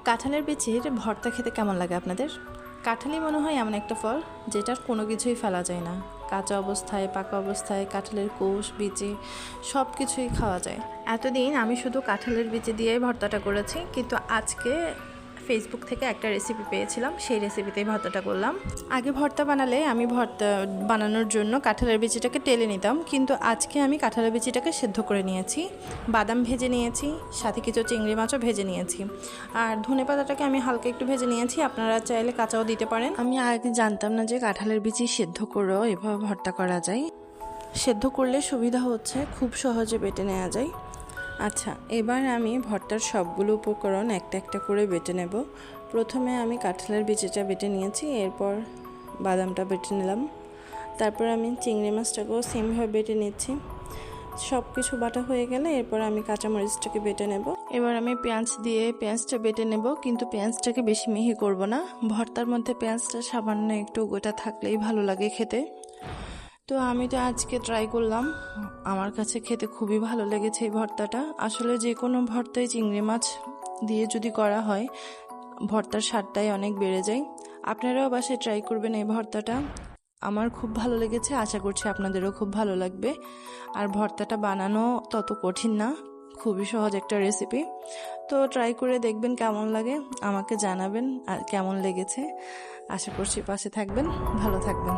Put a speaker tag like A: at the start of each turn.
A: কাঁঠালের বিচির ভর্তা খেতে কেমন লাগে আপনাদের? কাঁঠালই মনে হয় এমন একটা ফল যেটার কোনো কিছুই ফেলা যায় না। কাঁচা অবস্থায়, পাকা অবস্থায় কাঁঠালের কোষ, বিচি সব কিছুই খাওয়া যায়। এতদিন আমি শুধু কাঁঠালের বিচি দিয়েই ভর্তাটা করেছি, কিন্তু আজকে ফেসবুক থেকে একটা রেসিপি পেয়েছিলাম, সেই রেসিপিতেই ভর্তাটা করলাম। আগে ভর্তা বানালে আমি ভর্তা বানানোর জন্য কাঁঠালের বিচিটাকে টেলে নিতাম, কিন্তু আজকে আমি কাঁঠালের বিচিটাকে সেদ্ধ করে নিয়েছি, বাদাম ভেজে নিয়েছি, সাথে কিছু চিংড়ি মাছও ভেজে নিয়েছি, আর ধনেপাতাটাকে আমি হালকা একটু ভেজে নিয়েছি। আপনারা চাইলে কাঁচাও দিতে পারেন। আমি আগে জানতাম না যে কাঁঠালের বিচি সেদ্ধ করেও এভাবে ভর্তা করা যায়। সেদ্ধ করলে সুবিধা হচ্ছে খুব সহজে বেটে নেওয়া যায়। আচ্ছা, এবার আমি ভর্তার সবগুলো উপকরণ একটা একটা করে বেটে নেব। প্রথমে আমি কাঁঠালের বিচিটা বেটে নিয়েছি, এরপর বাদামটা বেটে নিলাম, তারপর আমি চিংড়ি মাছটাকেও সেমভাবে বেটে নিচ্ছি। সব কিছু বাটা হয়ে গেলে এরপর আমি কাঁচামরিচটাকে বেটে নেব। এবার আমি পেঁয়াজ দিয়ে পেঁয়াজটা বেটে নেব, কিন্তু পেঁয়াজটাকে বেশি মিহি করব না। ভর্তার মধ্যে পেঁয়াজটা সামান্য একটু গোটা থাকলেই ভালো লাগে খেতে। তো আমি তো আজকে ট্রাই করলাম, আমার কাছে খেতে খুবই ভালো লেগেছে এই ভর্তাটা। আসলে যে কোনো ভর্তায় চিংড়ি মাছ দিয়ে যদি করা হয়, ভর্তার স্বাদটাই অনেক বেড়ে যায়। আপনারাও বাসায় ট্রাই করবেন এই ভর্তাটা। আমার খুব ভালো লেগেছে, আশা করছি আপনাদেরও খুব ভালো লাগবে। আর ভর্তাটা বানানো তত কঠিন না, খুবই সহজ একটা রেসিপি। তো ট্রাই করে দেখবেন কেমন লাগে, আমাকে জানাবেন আর কেমন লেগেছে। আশা করছি পাশে থাকবেন, ভালো থাকবেন।